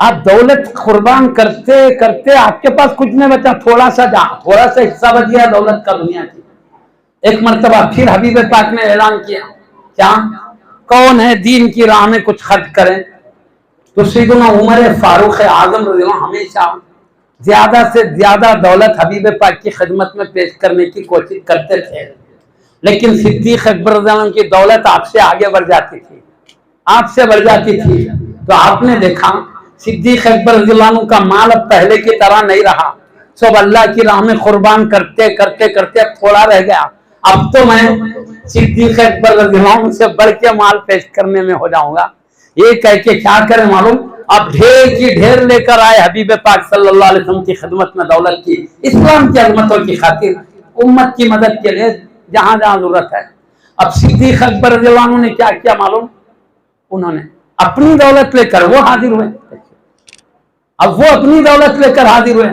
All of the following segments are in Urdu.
آپ دولت قربان کرتے کرتے آپ کے پاس کچھ نہیں بچا، تھوڑا سا حصہ بچ گیا دولت کا دنیا کی۔ ایک مرتبہ پھر حبیب پاک نے اعلان کیا، کیا کون ہے دین کی راہ میں کچھ خرچ کریں؟ تو سیدنا عمر فاروق اعظم رضی اللہ عنہ ہمیشہ زیادہ سے زیادہ دولت حبیب پاک کی خدمت میں پیش کرنے کی کوشش کرتے تھے، لیکن صدیق اکبر رضی اللہ عنہ کی دولت آپ سے آگے بڑھ جاتی تھی، آپ سے بڑھ جاتی تھی۔ تو آپ نے دیکھا صدیق اکبر رضی اللہ عنہ کا مال اب پہلے کی طرح نہیں رہا، سب اللہ کی راہ میں قربان کرتے کرتے کرتے اب تھوڑا رہ گیا، اب تو میں صدیق اکبر رضی اللہ عنہ سے بڑھ کے مال پیش کرنے میں ہو جاؤں گا۔ یہ کہہ کے کیا کریں معلوم، اب ڈھیر کی ڈھیر لے کر آئے حبیب پاک صلی اللہ علیہ وسلم کی خدمت میں دولت کی، اسلام کی عظمتوں کی خاطر، امت کی مدد کے لیے جہاں جہاں ضرورت ہے۔ اب صدیق اکبر رضی اللہ عنہ نے کیا کیا معلوم، انہوں نے اپنی دولت لے کر وہ حاضر ہوئے، اب وہ اپنی دولت لے کر حاضر ہوئے۔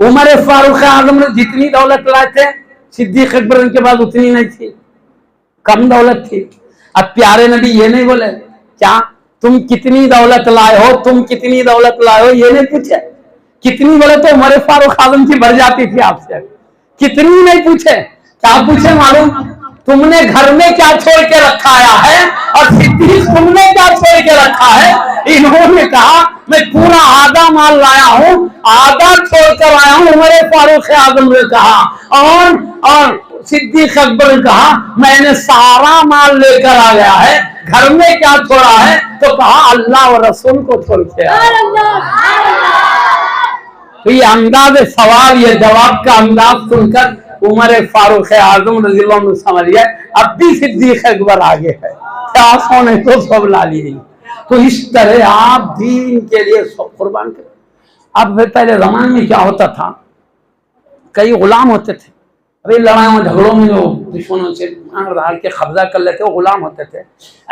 عمر فاروق اعظم نے جتنی دولت لائے تھے صدیق اکبر کے بعد اتنی نہیں تھی، کم دولت تھی۔ اب پیارے نبی یہ نہیں بولے کیا تم کتنی دولت لائے ہو، تم کتنی دولت لائے ہو، یہ نہیں پوچھے کتنی بولے تو عمر فاروق اعظم کی بڑھ جاتی تھی آپ سے، کتنی نہیں پوچھے، کیا پوچھے معلوم، تم نے گھر میں کیا چھوڑ کے رکھا آیا ہے، اور صدیق تم نے کیا چھوڑ کے رکھا ہے۔ انہوں نے کہا میں پورا آدھا مال لایا ہوں، آدھا چھوڑ کر آیا ہوں، عمر فاروق اعظم نے کہا، اور صدیق اکبر نے کہا میں نے سارا مال لے کر آ گیا ہے، گھر میں کیا چھوڑا ہے، تو کہا اللہ اور رسول کو چھوڑ کے آیا۔ تو یہ انداز سوال، یہ جواب کا انداز سن کر عمر فاروق اعظم رضی اللہ عنہ سمجھ گئے اب بھی صدیق اکبر آگے ہے، پیاسوں نے تو سب لا لی۔ تو اس طرح آپ دین کے لیے سب قربان کریں۔ اب پہلے زمانے میں کیا ہوتا تھا، کئی غلام ہوتے تھے، ابھی لڑائیوں جھگڑوں میں جو دشمنوں سے ڈال کے قبضہ کر لیتے وہ غلام ہوتے تھے،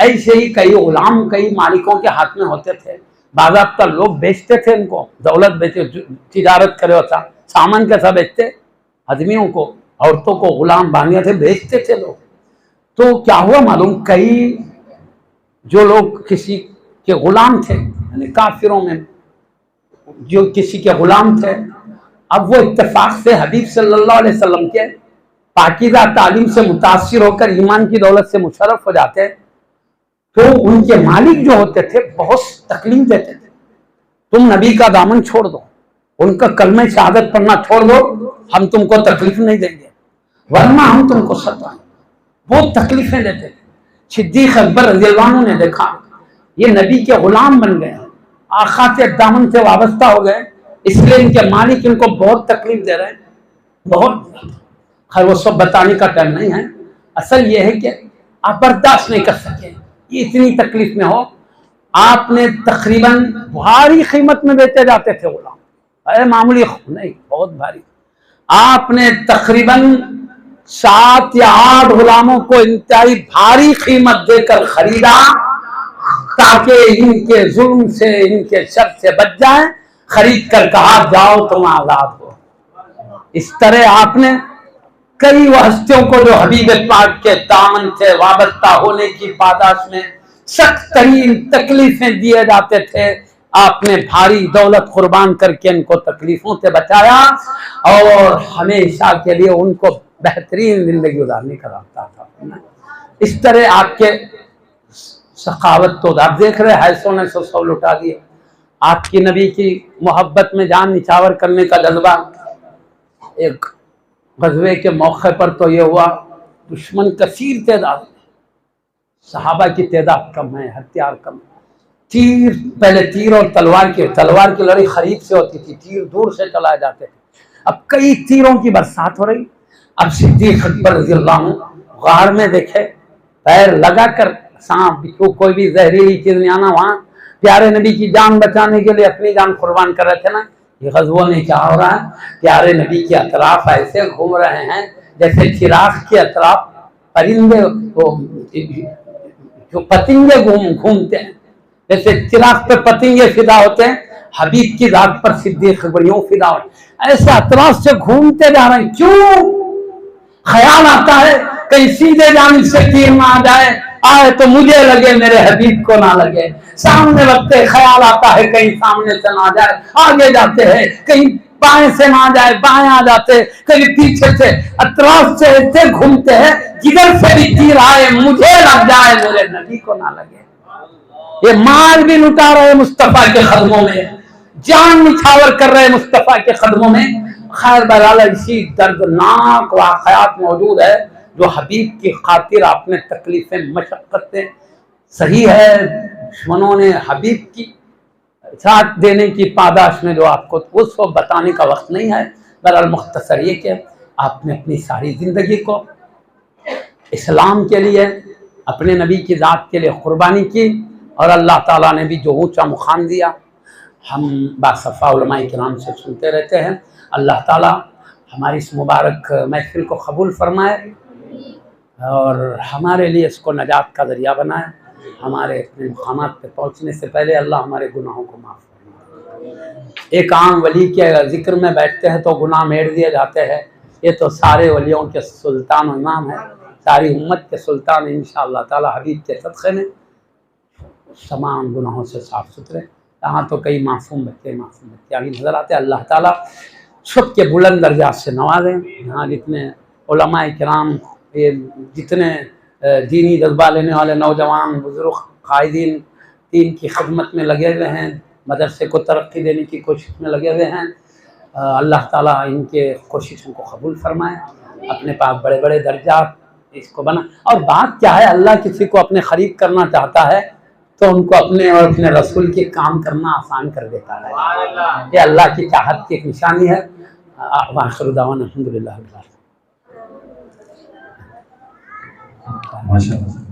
ایسے ہی کئی غلام کئی مالکوں کے ہاتھ میں ہوتے تھے، باضابطہ لوگ بیچتے تھے ان کو، دولت بیچے، تجارت کرے ہوتا، سامان کیسا بیچتے، آدمیوں کو، عورتوں کو غلام باندھے تھے، بیچتے تھے لوگ۔ تو کیا ہوا معلوم، کئی جو لوگ کسی کے غلام تھے، یعنی کافروں میں جو کسی کے غلام تھے، اب وہ اتفاق سے حبیب صلی اللہ علیہ وسلم کے پاکیزہ تعلیم سے متاثر ہو کر ایمان کی دولت سے مشرف ہو جاتے، تو ان کے مالک جو ہوتے تھے بہت تکلیف دیتے تھے، تم نبی کا دامن چھوڑ دو، ان کا کلمہ شہادت پڑھنا چھوڑ دو، ہم تم کو تکلیف نہیں دیں گے، ورنہ ہم تم کو ستائیں، بہت تکلیفیں دیتے تھے۔ صدیق اکبر رضی اللہ عنہ نے دیکھا یہ نبی کے غلام بن گئے، آقا کے دامن سے وابستہ ہو گئے، اس لیے ان کے مالک ان کو بہت تکلیف دے رہے ہیں، بہت، خیر وہ سب بتانے کا ٹائم نہیں ہے، اصل یہ ہے کہ آپ برداشت نہیں کر سکے، یہ اتنی تکلیف میں ہو، آپ نے تقریباً بھاری قیمت میں بیچے جاتے تھے غلام، معمولی نہیں، بہت بھاری، آپ نے تقریباً 7 یا 8 غلاموں کو انتہائی بھاری قیمت دے کر خریدا تاکہ ان کے ظلم سے، ان کے شر سے بچ جائیں، خرید کر کہا جاؤ تم آزاد ہو۔ اس طرح آپ نے کئی وہ ہستیوں کو جو حبیب پاک کے دامن سے وابستہ ہونے کی پاداش میں سخت ترین تکلیفیں دیے جاتے تھے، آپ نے بھاری دولت قربان کر کے ان کو تکلیفوں سے بچایا اور ہمیشہ کے لیے ان کو بہترین زندگی گزارنے کا راستہ تھا۔ اس طرح آپ کے سخاوت تو آپ دیکھ رہے حیثوں نے سو لٹا دیے، آپ کی نبی کی محبت میں جان نچھاور کرنے کا جذبہ۔ ایک غزوے کے موقع پر تو یہ ہوا دشمن کثیر تعداد، صحابہ کی تعداد کم ہے، ہتھیار کم ہے، تیر پہلے تیر اور تلوار کی لڑائی قریب سے ہوتی تھی، تیر دور سے چلائے جاتے تھے، اب کئی تیروں کی برسات ہو رہی۔ اب صدیق اکبر رضی اللہ عنہ غار میں دیکھے پیر لگا کر سانپ بچھو کوئی بھی زہریلی چیز نہیں آنا، وہاں پیارے نبی کی جان بچانے کے لیے اپنی جان قربان کر رہے تھے نا۔ یہ غزوہ میں کیا ہو رہا ہے، پیارے نبی کے اطراف ایسے گھوم رہے ہیں جیسے چراغ کے اطراف پرندے جو پتنگے گھومتے ہیں، جیسے چراغ پہ پتنگے فدا ہوتے ہیں، حبیب کی ذات پر صدیق اکبر یوں فدا ہوتے ہیں، ایسے اطراف سے گھومتے جا رہے ہیں۔ کیوں؟ خیال آتا ہے کہیں سیدھے جانب سے تیر نہ آ جائے، آئے تو مجھے لگے میرے حبیب کو نہ لگے، سامنے وقت خیال آتا ہے کہیں سامنے سے نہ جائے، آگے جاتے ہیں کہیں بائیں سے نہ جائے، بائیں آ جاتے، کہیں پیچھے سے اطراف سے ایسے گھومتے ہیں جدھر سے بھی تیر آئے مجھے لگ جائے میرے نبی کو نہ لگے۔ یہ مال بھی لٹا رہے مصطفیٰ کے قدموں میں، جان نچھاور کر رہے مصطفیٰ کے قدموں میں۔ خیر بہرحال اسی دردناک واقعات موجود ہے جو حبیب کی خاطر آپ نے تکلیفیں مشقتیں صحیح ہے، دشمنوں نے حبیب کی ساتھ دینے کی پاداش میں جو آپ کو اس کو بتانے کا وقت نہیں ہے۔ بہرحال مختصر یہ کہ آپ نے اپنی ساری زندگی کو اسلام کے لیے، اپنے نبی کی ذات کے لیے قربانی کی، اور اللہ تعالیٰ نے بھی جو اونچا مقام دیا ہم باصفا علماء کرام سے سنتے رہتے ہیں۔ اللہ تعالیٰ ہماری اس مبارک محفل کو قبول فرمائے اور ہمارے لیے اس کو نجات کا ذریعہ بنائے۔ ہمارے اپنے مقامات پہ پہنچنے سے پہلے اللہ ہمارے گناہوں کو معاف فرمائے۔ ایک عام ولی کے ذکر میں بیٹھتے ہیں تو گناہ میڑ دیے جاتے ہیں، یہ تو سارے ولیوں کے سلطان و امام ہے، ساری امت کے سلطان ہیں۔ انشاءاللہ تعالی حبیب کے صدقے میں تمام گناہوں سے صاف ستھرے۔ یہاں تو کئی معصوم بچے ابھی نظر آتے ہیں۔ اللہ تعالیٰ سب کے بلند درجات سے نوازیں۔ یہاں جتنے علماء کرام، یہ جتنے دینی جذبہ لینے والے نوجوان بزرگ قائدین دین کی خدمت میں لگے ہوئے ہیں، مدرسے کو ترقی دینے کی کوشش میں لگے ہوئے ہیں، اللہ تعالیٰ ان کے کوششوں کو قبول فرمائے، اپنے پاس بڑے بڑے درجات اس کو بنا۔ اور بات کیا ہے، اللہ کسی کو اپنے قریب کرنا چاہتا ہے تو ان کو اپنے اور اپنے رسول کے کام کرنا آسان کر دیتا ہے۔ یہ اللہ کی چاہت کی ایک نشانی ہے۔ وآخر دعوانا الحمدللہ رب العالمین۔ ماشاءاللہ۔